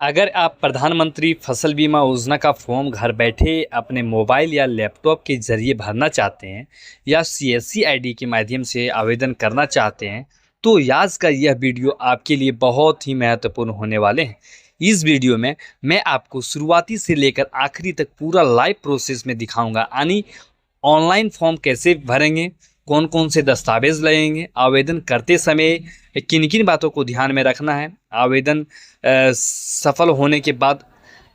अगर आप प्रधानमंत्री फसल बीमा योजना का फॉर्म घर बैठे अपने मोबाइल या लैपटॉप के ज़रिए भरना चाहते हैं या सीएससी आईडी के माध्यम से आवेदन करना चाहते हैं, तो आज का यह वीडियो आपके लिए बहुत ही महत्वपूर्ण होने वाले हैं। इस वीडियो में मैं आपको शुरुआती से लेकर आखिरी तक पूरा लाइव प्रोसेस में दिखाऊंगा, यानी ऑनलाइन फॉर्म कैसे भरेंगे, कौन कौन से दस्तावेज लगेंगे, आवेदन करते समय किन किन बातों को ध्यान में रखना है, आवेदन सफल होने के बाद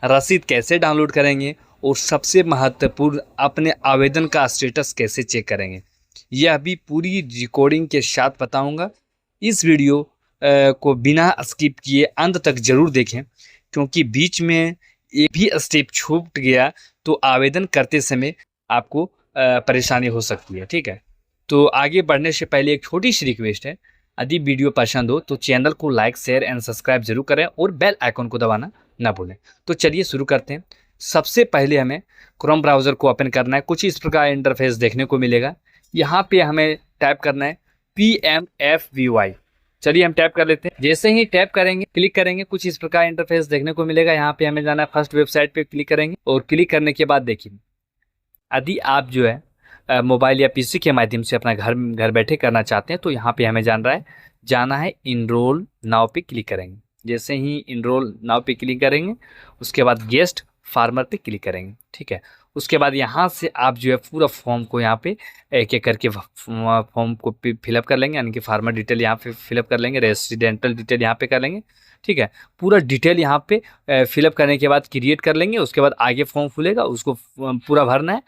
रसीद कैसे डाउनलोड करेंगे और सबसे महत्वपूर्ण अपने आवेदन का स्टेटस कैसे चेक करेंगे, यह भी पूरी रिकॉर्डिंग के साथ बताऊंगा। इस वीडियो को बिना स्किप किए अंत तक जरूर देखें, क्योंकि बीच में एक भी स्टेप छूट गया तो आवेदन करते समय आपको परेशानी हो सकती है। ठीक है, तो आगे बढ़ने से पहले एक छोटी सी रिक्वेस्ट है, यदि वीडियो पसंद हो तो चैनल को लाइक शेयर एंड सब्सक्राइब जरूर करें और बेल आइकन को दबाना ना भूलें। तो चलिए शुरू करते हैं। सबसे पहले हमें क्रोम ब्राउज़र को ओपन करना है। कुछ इस प्रकार इंटरफेस देखने को मिलेगा। यहाँ पे हमें टाइप करना है PMFVY। चलिए हम टाइप कर लेते हैं। जैसे ही टाइप करेंगे, क्लिक करेंगे, कुछ इस प्रकार इंटरफेस देखने को मिलेगा। यहाँ पे हमें जाना है फर्स्ट वेबसाइट पे क्लिक करेंगे और क्लिक करने के बाद देखिए, यदि आप जो है मोबाइल या पीसी के माध्यम से अपना घर बैठे करना चाहते हैं तो यहाँ पे हमें जाना है इनरोल नाउ पे क्लिक करेंगे। जैसे ही इनरोल नाउ पे क्लिक करेंगे उसके बाद गेस्ट फार्मर पे क्लिक करेंगे। ठीक है, उसके बाद यहाँ से आप जो है पूरा फॉर्म को यहाँ पे एक एक करके फॉर्म को फिलअप कर लेंगे, यानी कि फार्मर डिटेल यहाँ पे फिलअप कर लेंगे, रेसिडेंटल डिटेल यहाँ पे कर लेंगे। ठीक है, पूरा डिटेल यहाँ पे फिलअप करने के बाद क्रिएट कर लेंगे। उसके बाद आगे फॉर्म खुलेगा, उसको पूरा भरना है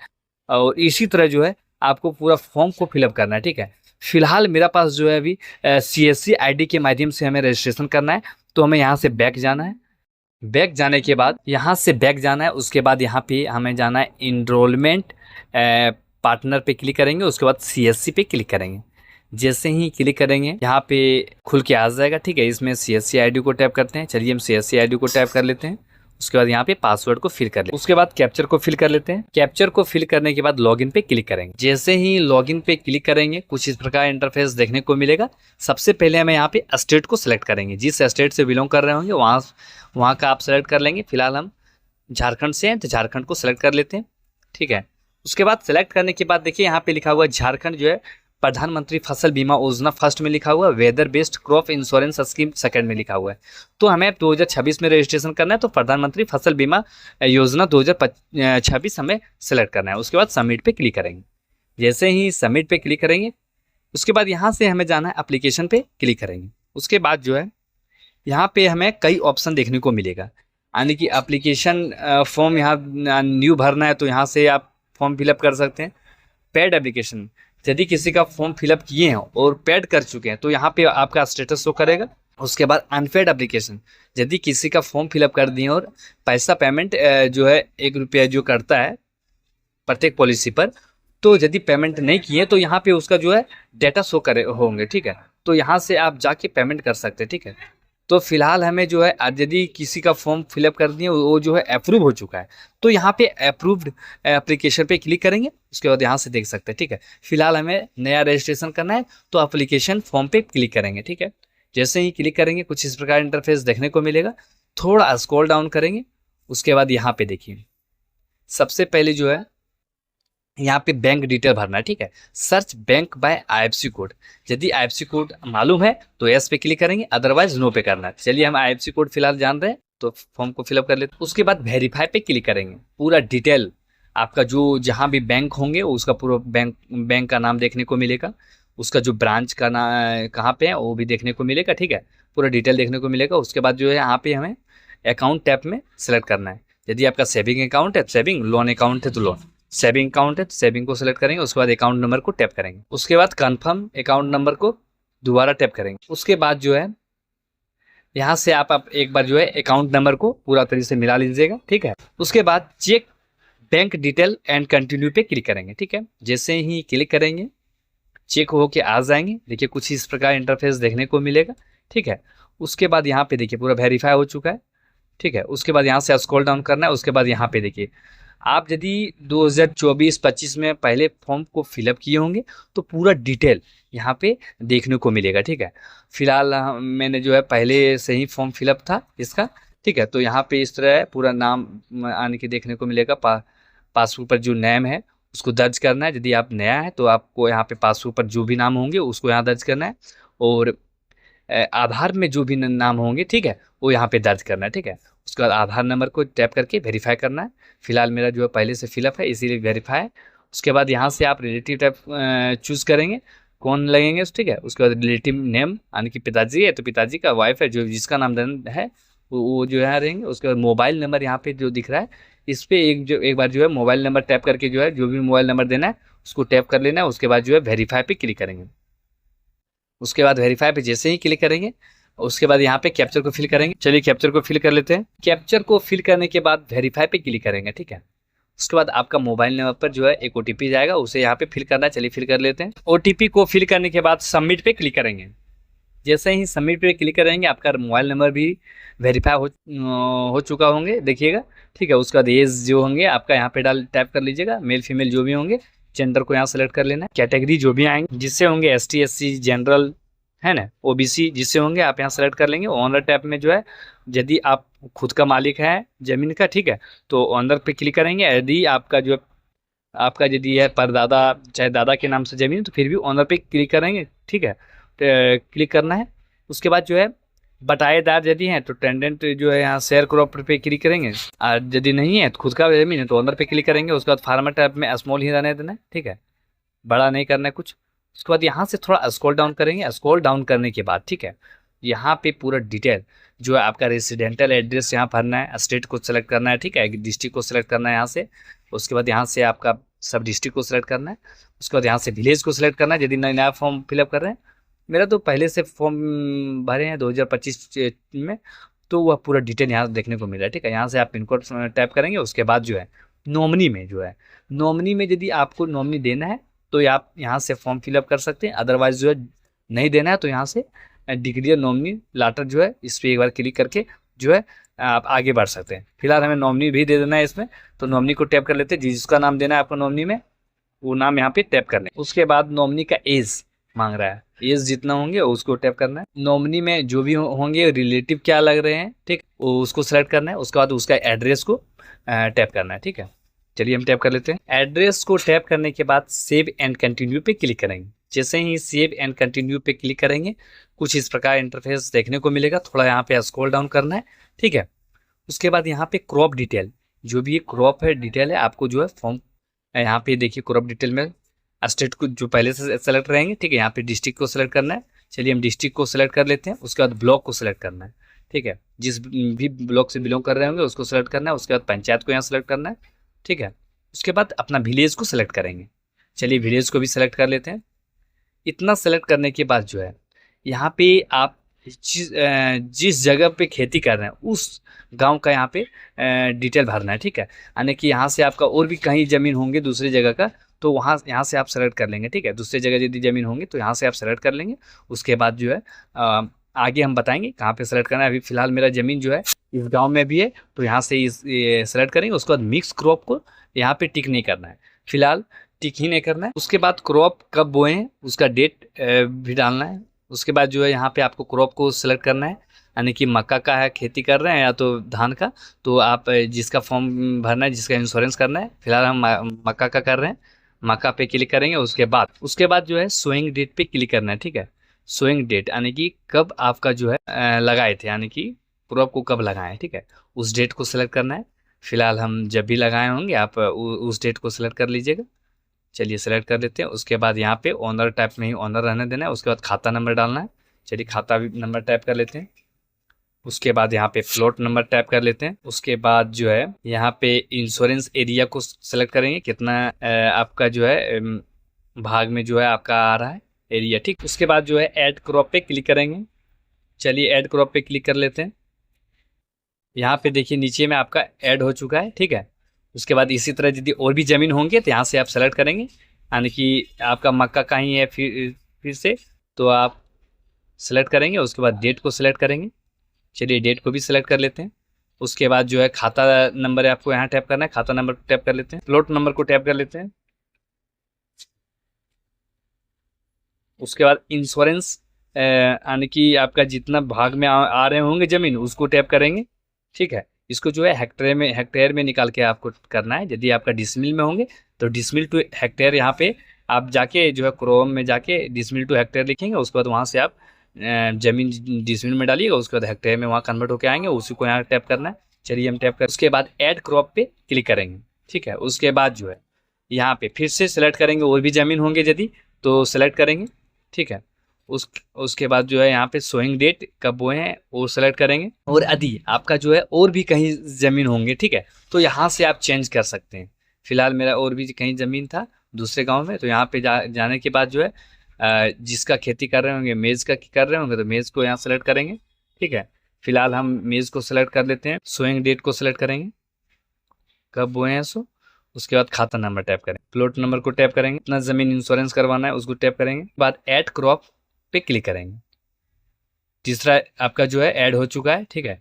और इसी तरह जो है आपको पूरा फॉर्म को फिलअप करना है। ठीक है, फिलहाल मेरा पास जो है अभी सीएससी आईडी के माध्यम से हमें रजिस्ट्रेशन करना है, तो हमें यहाँ से बैक जाना है। बैक जाने के बाद यहाँ से बैक जाना है, उसके बाद यहाँ पे हमें जाना है इनरोलमेंट पार्टनर पे क्लिक करेंगे। उसके बाद सीएससी पे क्लिक करेंगे। जैसे ही क्लिक करेंगे यहाँ पे खुल के आ जाएगा। ठीक है, इसमें सीएससी आईडी को टैप करते हैं। चलिए हम सीएससी आईडी को टैप कर लेते हैं। उसके बाद यहाँ पे पासवर्ड को फिल कर लेते हैं। उसके बाद कैप्चर को फिल कर लेते हैं। कैप्चर को फिल करने के बाद लॉगिन पे क्लिक करेंगे। जैसे ही लॉगिन पे क्लिक करेंगे कुछ इस प्रकार इंटरफेस देखने को मिलेगा। सबसे पहले हमें यहाँ पे स्टेट को सिलेक्ट करेंगे। जिस स्टेट से बिलोंग कर रहे होंगे वहाँ का आप सेलेक्ट कर लेंगे। फिलहाल हम झारखंड से हैं तो झारखंड को सिलेक्ट कर लेते हैं। ठीक है, उसके बाद सेलेक्ट करने के बाद देखिए यहाँ पे लिखा हुआ है झारखंड जो है प्रधानमंत्री फसल बीमा योजना फर्स्ट में लिखा हुआ है, weather based crop insurance scheme second में लिखा हुआ है। तो हमें 2026 में रजिस्ट्रेशन करना है, तो प्रधानमंत्री फसल बीमा योजना 2026 हमें सेलेक्ट करना है। उसके बाद सबमिट पे क्लिक करेंगे। जैसे ही सबमिट पे क्लिक करेंगे उसके बाद यहाँ से हमें जाना है एप्लीकेशन पे क्लिक करेंगे। उसके बाद जो है यहाँ पे हमें कई ऑप्शन देखने को मिलेगा, यानी कि एप्लीकेशन फॉर्म यहाँ न्यू भरना है तो यहाँ से आप फॉर्म फिलअप कर सकते हैं। पेड एप्लीकेशन, यदि किसी का फॉर्म फिलअप किए हैं और पेड कर चुके हैं तो यहाँ पे आपका स्टेटस शो करेगा। उसके बाद अनपेड एप्लीकेशन, यदि किसी का फॉर्म फिलअप कर दिए और पैसा पेमेंट जो है 1 रुपया जो करता है प्रत्येक पॉलिसी पर, तो यदि पेमेंट नहीं किए तो यहाँ पे उसका जो है डेटा शो करे होंगे। ठीक है, तो यहाँ से आप जाके पेमेंट कर सकते हैं। ठीक है, तो फिलहाल हमें जो है यदि किसी का फॉर्म फिलअप कर दिए वो जो है अप्रूव हो चुका है, तो यहाँ पे अप्रूव्ड एप्लीकेशन पे क्लिक करेंगे। उसके बाद यहाँ से देख सकते हैं। ठीक है, फिलहाल हमें नया रजिस्ट्रेशन करना है तो एप्लीकेशन फॉर्म पे क्लिक करेंगे। ठीक है, जैसे ही क्लिक करेंगे कुछ इस प्रकार इंटरफेस देखने को मिलेगा। थोड़ा स्क्रॉल डाउन करेंगे। उसके बाद यहाँ पे देखिए सबसे पहले जो है यहाँ पे बैंक डिटेल भरना है। ठीक है, search bank by IFSC code, यदि IFSC कोड मालूम है तो यस पे क्लिक करेंगे, अदरवाइज नो पे करना है। चलिए हम IFSC कोड फिलहाल जान रहे हैं तो फॉर्म को फिलअप कर लेते हैं। उसके बाद वेरीफाई पे क्लिक करेंगे। पूरा डिटेल आपका जो जहाँ भी बैंक होंगे उसका पूरा बैंक का नाम देखने को मिलेगा, उसका जो ब्रांच का नाम कहाँ पे है वो भी देखने को मिलेगा। ठीक है, पूरा डिटेल देखने को मिलेगा। उसके बाद जो है यहाँ पे हमें अकाउंट टैब में सेलेक्ट करना है। यदि आपका सेविंग अकाउंट है सेविंग, लोन अकाउंट है तो लोन। सेविंग अकाउंट है तो सेविंग को सिलेक्ट करेंगे। उसके बाद अकाउंट नंबर को टैप करेंगे। उसके बाद कंफर्म अकाउंट नंबर को दोबारा टैप करेंगे। उसके बाद जो है यहाँ से आप एक बार जो है अकाउंट नंबर को पूरा तरीके से मिला लीजिएगा। ठीक है, उसके बाद cheque bank detail and continue पे क्लिक करेंगे। ठीक है, जैसे ही क्लिक करेंगे चेक होके आ जाएंगे। देखिए कुछ इस प्रकार इंटरफेस देखने को मिलेगा। ठीक है, उसके बाद यहाँ पे देखिए पूरा वेरीफाई हो चुका है। ठीक है, उसके बाद यहाँ से स्क्रॉल डाउन करना है। उसके बाद यहाँ पे देखिए आप यदि 2024-25 में पहले फॉर्म को फिलअप किए होंगे तो पूरा डिटेल यहाँ पे देखने को मिलेगा। ठीक है, फिलहाल मैंने जो है पहले से ही फॉर्म फिलअप था इसका। ठीक है। तो यहाँ पे इस तरह पूरा नाम आने के देखने को मिलेगा। पासबुक पर जो नेम है उसको दर्ज करना है। यदि आप नया है तो आपको यहाँ पे पासबुक पर जो भी नाम होंगे उसको यहाँ दर्ज करना है, और आधार में जो भी नाम होंगे, ठीक है, वो यहाँ पे दर्ज करना है। ठीक है। उसके बाद आधार नंबर को टैप करके वेरीफाई करना है। फिलहाल मेरा जो है पहले से फिलअप है, इसीलिए वेरीफाई है। उसके बाद यहाँ से आप रिलेटिव टाइप चूज करेंगे कौन लगेंगे, ठीक है। उसके बाद रिलेटिव नेम यानी कि पिताजी है तो पिताजी का, वाइफ है जो जिसका नाम है वो जो है रहेंगे। उसके बाद मोबाइल नंबर यहाँ पे जो दिख रहा है इस पे एक बार जो है मोबाइल नंबर टैप करके जो है जो भी मोबाइल नंबर देना है उसको टैप कर लेना है। उसके बाद जो है वेरीफाई पे क्लिक करेंगे। उसके बाद वेरीफाई पे जैसे ही क्लिक करेंगे उसके बाद यहाँ पे कैप्चर को फिल करेंगे। चलिए कैप्चर को फिल कर लेते हैं। कैप्चर को फिल करने के बाद वेरीफाई पे क्लिक करेंगे। ठीक है। उसके बाद आपका मोबाइल नंबर पर जो है एक ओटीपी जाएगा, उसे यहाँ पे फिल करना है। चलिए फिल कर लेते हैं। ओटीपी को फिल करने के बाद सबमिट पे क्लिक करेंगे। जैसे ही सबमिट पे क्लिक करेंगे आपका मोबाइल नंबर भी वेरीफाई हो चुका होंगे, देखिएगा। ठीक है। उसके बाद एज जो होंगे आपका यहाँ पे टाइप कर लीजिएगा, मेल फीमेल जो भी होंगे। जेंडर को यहाँ सेलेक्ट कर लेना है। कैटेगरी जो भी आएंगे जिससे होंगे एसटी एससी जनरल है ना, ओबीसी जिससे होंगे आप यहाँ सेलेक्ट कर लेंगे। ऑनर टैब में जो है यदि आप खुद का मालिक है जमीन का, ठीक है, तो ऑनर पे क्लिक करेंगे। यदि आपका जो आपका यदि है परदादा चाहे दादा के नाम से जमीन तो फिर भी ऑनर पे क्लिक करेंगे। ठीक है। क्लिक करना है। उसके बाद जो है बटाएदार यदि हैं तो टेंडेंट जो है यहाँ शेयर क्रॉप पे क्लिक करेंगे। और यदि नहीं है तो खुद का जमीन है तो ऑनर पे क्लिक करेंगे। उसके बाद फार्मर टैब में स्मॉल ही रहने देना है। ठीक है। बड़ा नहीं करना है कुछ। उसके बाद यहाँ से थोड़ा स्क्रॉल डाउन करेंगे। स्क्रॉल डाउन करने के बाद, ठीक है, यहाँ पे पूरा डिटेल जो है आपका रेसिडेंटल एड्रेस यहाँ भरना है, स्टेट को सेलेक्ट करना है, ठीक है, डिस्ट्रिक्ट को सेलेक्ट करना है यहाँ से। उसके बाद यहाँ से आपका सब डिस्ट्रिक्ट को सेलेक्ट करना है। उसके बाद यहाँ से विलेज को सिलेक्ट करना है यदि नया फॉर्म फिलअप कर रहे हैं। मेरा तो पहले से फॉर्म भरे हैं 2025 में, तो वह पूरा डिटेल यहाँ देखने को मिल रहा है। ठीक है। यहाँ से आप पिन कोड टाइप करेंगे। उसके बाद जो है नॉमिनी में जो है नॉमिनी में यदि आपको नॉमिनी देना है तो आप यहाँ से फॉर्म फिलअप कर सकते हैं। अदरवाइज जो है नहीं देना है तो यहाँ से डिक्लेयर नॉमिनी लाटर जो है इस पर एक बार क्लिक करके जो है आप आगे बढ़ सकते हैं। फिलहाल हमें नॉमिनी भी दे देना है इसमें, तो नॉमिनी को टैप कर लेते हैं। जिसका नाम देना है आपको नॉमिनी में वो नाम यहाँ पे टैप करना है। उसके बाद नॉमिनी का एज मांग रहा है, एज जितना होंगे उसको टैप करना है। नॉमिनी में जो भी होंगे रिलेटिव क्या लग रहे हैं, ठीक, उसको सेलेक्ट करना है। उसके बाद उसका एड्रेस को टैप करना है। ठीक है। चलिए हम टैप कर लेते हैं। एड्रेस को टैप करने के बाद सेव एंड कंटिन्यू पे क्लिक करेंगे। जैसे ही सेव एंड कंटिन्यू पे क्लिक करेंगे कुछ इस प्रकार इंटरफेस देखने को मिलेगा। थोड़ा यहाँ पे स्क्रॉल डाउन करना है। ठीक है। उसके बाद यहाँ पे क्रॉप डिटेल जो भी क्रॉप है डिटेल है आपको जो है फॉर्म यहाँ पे देखिए क्रॉप डिटेल में स्टेट को जो पहले से सेलेक्ट रहेंगे। ठीक है। यहाँ पे डिस्ट्रिक्ट को सिलेक्ट करना है। चलिए हम डिस्ट्रिक्ट को सिलेक्ट कर लेते हैं। उसके बाद ब्लॉक को सिलेक्ट करना है। ठीक है। जिस भी ब्लॉक से बिलोंग कर रहे होंगे उसको सिलेक्ट करना है। उसके बाद पंचायत को यहाँ सेलेक्ट करना है। ठीक है। उसके बाद अपना विलेज को सिलेक्ट करेंगे। चलिए विलेज को भी सिलेक्ट कर लेते हैं। इतना सेलेक्ट करने के बाद जो है यहाँ पे आप जिस जगह पे खेती कर रहे हैं उस गांव का यहाँ पे डिटेल भरना है। ठीक है। यानी कि यहाँ से आपका और भी कहीं ज़मीन होंगे दूसरी जगह का तो यहाँ से आप सेलेक्ट कर लेंगे। ठीक है। दूसरी जगह यदि ज़मीन होंगी तो यहाँ से आप सेलेक्ट कर लेंगे। उसके बाद जो है आगे हम बताएंगे कहाँ पे सेलेक्ट करना है। अभी फिलहाल मेरा ज़मीन जो है इस गाँव में भी है तो यहाँ से इस सेलेक्ट करेंगे। उसके बाद मिक्स क्रॉप को यहाँ पे टिक नहीं करना है, फिलहाल टिक ही नहीं करना है। उसके बाद क्रॉप कब बोए हैं उसका डेट भी डालना है। उसके बाद जो है यहाँ पे आपको क्रॉप को सिलेक्ट करना है, यानी कि मक्का का है खेती कर रहे हैं या तो धान का, तो आप जिसका फॉर्म भरना है जिसका इंश्योरेंस करना है। फिलहाल हम मक्का का कर रहे हैं, मक्का पे क्लिक करेंगे। उसके बाद जो है सोइंग डेट पे क्लिक करना है। ठीक है। सोइंग डेट यानी कि कब आपका जो है लगाए थे, यानी कि क्रॉप को कब लगाए। ठीक है। उस डेट को सिलेक्ट करना है। फिलहाल हम जब भी लगाए होंगे आप उस डेट को सिलेक्ट कर लीजिएगा। चलिए सेलेक्ट कर लेते हैं। उसके बाद यहाँ पे ओनर टाइप में ही ओनर रहने देना है। उसके बाद खाता नंबर डालना है। चलिए खाता नंबर टाइप कर लेते हैं। उसके बाद यहाँ पे प्लॉट नंबर टाइप कर लेते हैं। उसके बाद जो है यहाँ पे इंश्योरेंस एरिया को सेलेक्ट करेंगे, कितना आपका जो है भाग में जो है आपका आ रहा है एरिया। ठीक। उसके बाद जो है ऐड क्रॉप पे क्लिक करेंगे। चलिए ऐड क्रॉप पे क्लिक कर लेते हैं। यहाँ पे देखिए नीचे में आपका ऐड हो चुका है। ठीक है। उसके बाद इसी तरह यदि और भी ज़मीन होंगे तो यहाँ से आप सेलेक्ट करेंगे, यानी कि आपका मक्का कहीं है फिर से तो आप सेलेक्ट करेंगे। उसके बाद डेट को सिलेक्ट करेंगे। चलिए डेट को भी सिलेक्ट कर लेते हैं। उसके बाद जो है खाता नंबर है आपको यहाँ टैप करना है, खाता नंबर को टैप कर लेते हैं। प्लॉट नंबर को टैप कर लेते हैं। उसके बाद इंश्योरेंस यानी कि आपका जितना भाग में आ रहे होंगे ज़मीन उसको टैप करेंगे। ठीक है। इसको जो है हेक्टेयर में निकाल के आपको करना है। यदि आपका डिसमिल में होंगे तो डिसमिल टू हेक्टेयर यहाँ पे आप जाके जो है क्रोम में जाके डिसमिल टू हेक्टेयर लिखेंगे, उसके बाद वहाँ से आप जमीन डिसमिल में डालिएगा, उसके बाद हेक्टेयर में वहाँ कन्वर्ट होकर आएंगे, उसी को यहाँ टैप करना है। चलिए हम टैप कर, उसके बाद ऐड क्रॉप पे क्लिक करेंगे। ठीक है, उसके बाद जो है यहाँ पे फिर से सेलेक्ट करेंगे, और भी ज़मीन होंगे यदि तो सेलेक्ट करेंगे। ठीक है, उसके बाद जो है यहाँ पे सोइंग डेट कब बोए हैं वो सेलेक्ट करेंगे, और यदि आपका जो है और भी कहीं ज़मीन होंगे, ठीक है, तो यहाँ से आप चेंज कर सकते हैं। फिलहाल मेरा और भी कहीं ज़मीन था दूसरे गांव में, तो यहाँ पे जाने के बाद जो है जिसका खेती कर रहे होंगे, मेज़ का कर रहे होंगे, तो मेज़ को यहाँ सेलेक्ट करेंगे। ठीक है, फिलहाल हम मेज़ को सेलेक्ट कर लेते हैं। सोइंग डेट को सेलेक्ट करेंगे कब बोए हैं सो, उसके बाद खाता नंबर टैप करें, प्लॉट नंबर को टैप करेंगे, इतना ज़मीन इंश्योरेंस करवाना है उसको टैप करेंगे, बाद ऐड क्रॉप पे क्लिक करेंगे। तीसरा आपका जो है ऐड हो चुका है। ठीक है,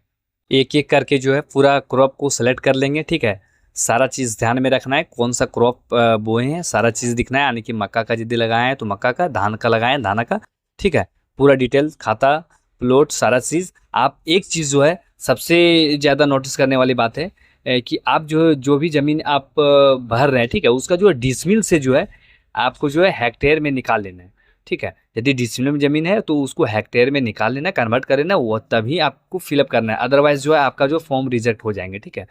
एक एक करके जो है पूरा क्रॉप को सेलेक्ट कर लेंगे। ठीक है, सारा चीज़ ध्यान में रखना है, कौन सा क्रॉप बोए हैं सारा चीज़ दिखना है, यानी कि मक्का का यदि लगाए हैं तो मक्का का, धान का लगाए हैं धाना का। ठीक है, पूरा डिटेल खाता प्लॉट सारा चीज़। आप एक चीज़ जो है सबसे ज़्यादा नोटिस करने वाली बात है कि आप जो भी ज़मीन आप भर रहे हैं, ठीक है, उसका जो है डिसमिल से जो है आपको जो है हेक्टेयर में निकाल लेना है। ठीक है, यदि डिसमिल में ज़मीन है तो उसको हेक्टेयर में निकाल लेना, कन्वर्ट कर लेना, वो तभी आपको फिलअप करना है, अदरवाइज जो है आपका जो फॉर्म रिजेक्ट हो जाएंगे। ठीक है,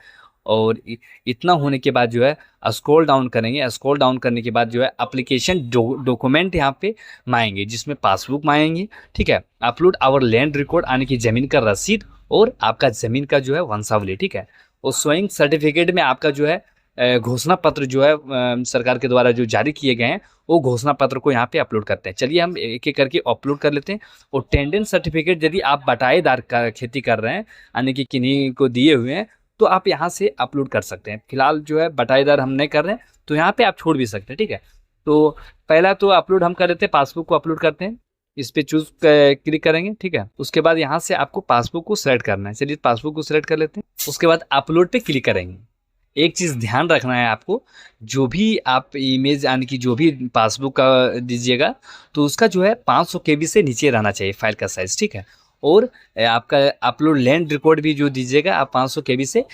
और इतना होने के बाद जो है स्क्रॉल डाउन करेंगे, स्क्रॉल डाउन करने के बाद जो है एप्लीकेशन डॉक्यूमेंट यहाँ पे मांगेंगे, जिसमें पासबुक मांगेंगे। ठीक है, अपलोड आवर लैंड रिकॉर्ड, यानी कि ज़मीन का रसीद और आपका ज़मीन का जो है वंशावली। ठीक है, और स्वयं सर्टिफिकेट में आपका जो है घोषणा पत्र जो है सरकार के द्वारा जो जारी किए गए हैं, वो घोषणा पत्र को यहाँ पे अपलोड करते हैं। चलिए हम एक एक करके अपलोड कर लेते हैं। और टेंडेंट सर्टिफिकेट यदि आप बटाईदार का खेती कर रहे हैं, यानी कि किन्हीं को दिए हुए हैं, तो आप यहाँ से अपलोड कर सकते हैं। फिलहाल जो है बटाईदार हम नहीं कर रहे हैं, तो यहाँ पे आप छोड़ भी सकते हैं। ठीक है, तो पहला तो अपलोड हम कर लेते हैं, पासबुक को अपलोड करते हैं, इस पे चूज क्लिक करेंगे। ठीक है, उसके बाद यहाँ से आपको पासबुक को सिलेक्ट करना है। चलिए पासबुक को सिलेक्ट कर लेते हैं, उसके बाद अपलोड पे क्लिक करेंगे। एक चीज़ ध्यान रखना है आपको, जो भी आप इमेज यानी कि जो भी पासबुक का दीजिएगा, तो उसका जो है 500 KB से नीचे रहना चाहिए फाइल का साइज़। ठीक है, और आपका अपलोड लैंड रिकॉर्ड भी जो दीजिएगा आप 500 KB से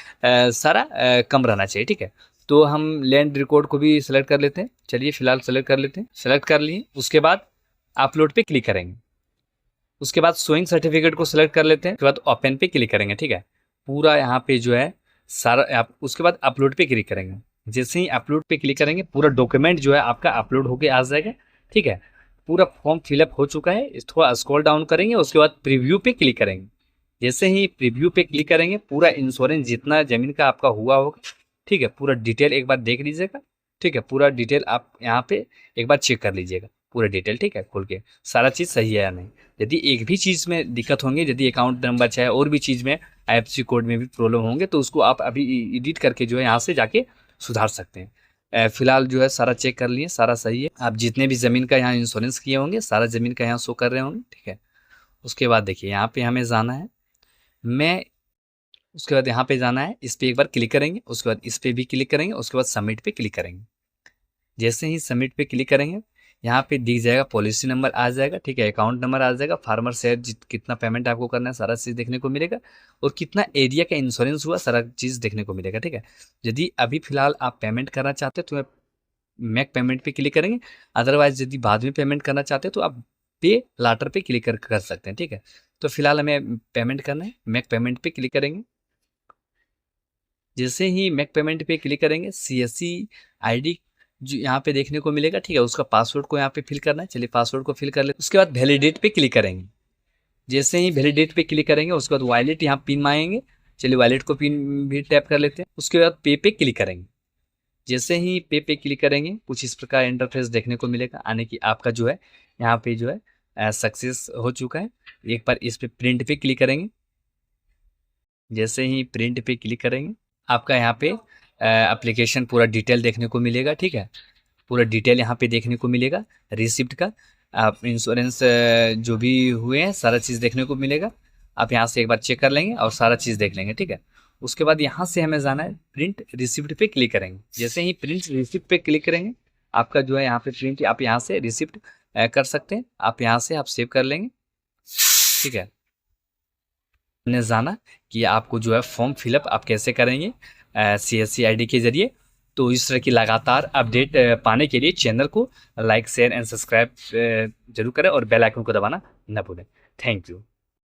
सारा कम रहना चाहिए। ठीक है, तो हम लैंड रिकॉर्ड को भी सिलेक्ट कर लेते हैं। चलिए फिलहाल सेलेक्ट कर लेते हैं, सेलेक्ट कर लिए, उसके बाद अपलोड पे क्लिक करेंगे। उसके बाद सोइंग सर्टिफिकेट को सिलेक्ट कर लेते हैं, उसके बाद ओपन पे क्लिक करेंगे। ठीक है, पूरा यहाँ पे जो है सारा आप, उसके बाद अपलोड पे क्लिक करेंगे। जैसे ही अपलोड पे क्लिक करेंगे पूरा डॉक्यूमेंट जो है आपका अपलोड होके आ जाएगा। ठीक है, पूरा फॉर्म फिलअप हो चुका है। थोड़ा स्क्रॉल डाउन करेंगे, उसके बाद प्रीव्यू पे क्लिक करेंगे। जैसे ही प्रीव्यू पे क्लिक करेंगे पूरा इंश्योरेंस जितना ज़मीन का आपका हुआ होगा, ठीक है, पूरा डिटेल एक बार देख लीजिएगा। ठीक है, पूरा डिटेल आप यहाँ पे एक बार चेक कर लीजिएगा, पूरा डिटेल। ठीक है, खोल के सारा चीज़ सही है या नहीं। यदि एक भी चीज़ में दिक्कत होंगी, यदि अकाउंट नंबर चाहे और भी चीज़ में IFSC कोड में भी प्रॉब्लम होंगे, तो उसको आप अभी एडिट करके जो है यहाँ से जाके सुधार सकते हैं। फिलहाल जो है सारा चेक कर लिए, सारा सही है। आप जितने भी ज़मीन का यहाँ इंश्योरेंस किए होंगे सारा ज़मीन का यहाँ शो कर रहे होंगे। ठीक है, उसके बाद देखिए यहाँ पे हमें जाना है, मैं उसके बाद यहाँ पे जाना है, इस पर एक बार क्लिक करेंगे, उसके बाद इस पर भी क्लिक करेंगे, उसके बाद सबमिट पे क्लिक करेंगे। जैसे ही सबमिट पे क्लिक करेंगे यहाँ पे दिख जाएगा, पॉलिसी नंबर आ जाएगा। ठीक है, अकाउंट नंबर आ जाएगा, फार्मर शेयर कितना पेमेंट आपको करना है सारा चीज़ देखने को मिलेगा, और कितना एरिया का इंश्योरेंस हुआ सारा चीज़ देखने को मिलेगा। ठीक है, यदि अभी फिलहाल आप पेमेंट करना चाहते हो तो मेक पेमेंट पे क्लिक करेंगे, अदरवाइज यदि बाद में पेमेंट करना चाहते हो तो आप पे लाटर पे क्लिक कर सकते हैं। ठीक है, तो फिलहाल हमें पेमेंट करना है, मेक पेमेंट पे क्लिक करेंगे। जैसे ही मेक पेमेंट पे क्लिक करेंगे CSC ID जो यहाँ पे देखने को मिलेगा। ठीक है, उसका पासवर्ड को यहाँ पे फिल करना है। चलिए पासवर्ड को फिल कर ले, उसके बाद वैलिडेट पे क्लिक करेंगे। जैसे ही वैलिडेट पे क्लिक करेंगे उसके बाद वॉलेट यहाँ पिन मांगेंगे। चलिए वॉलेट को पिन भी टैप कर लेते हैं, उसके बाद पे क्लिक करेंगे। जैसे ही पे क्लिक करेंगे कुछ इस प्रकार इंटरफेस देखने को मिलेगा, यानी कि आपका जो है यहाँ पे जो है सक्सेस हो चुका है। एक बार इस पे प्रिंट पे क्लिक करेंगे। जैसे ही प्रिंट पे क्लिक करेंगे आपका यहाँ पे एप्लीकेशन पूरा डिटेल देखने को मिलेगा। ठीक है, पूरा डिटेल यहाँ पे देखने को मिलेगा, रिसिप्ट का, आप इंश्योरेंस जो भी हुए हैं सारा चीज़ देखने को मिलेगा। आप यहाँ से एक बार चेक कर लेंगे और सारा चीज़ देख लेंगे। ठीक है, उसके बाद यहाँ से हमें जाना है, प्रिंट रिसिप्ट पे क्लिक करेंगे। जैसे ही प्रिंट रिसिप्ट पे क्लिक करेंगे आपका जो है यहाँ पे प्रिंट, आप यहाँ से रिसिप्ट कर सकते हैं, आप यहाँ से आप सेव कर लेंगे। ठीक है, आपने जाना कि आपको जो है फॉर्म फिलअप आप कैसे करेंगे CSC ID के ज़रिए। तो इस तरह की लगातार अपडेट पाने के लिए चैनल को लाइक शेयर एंड सब्सक्राइब ज़रूर करें और बेल आइकन को दबाना ना भूलें। Thank you.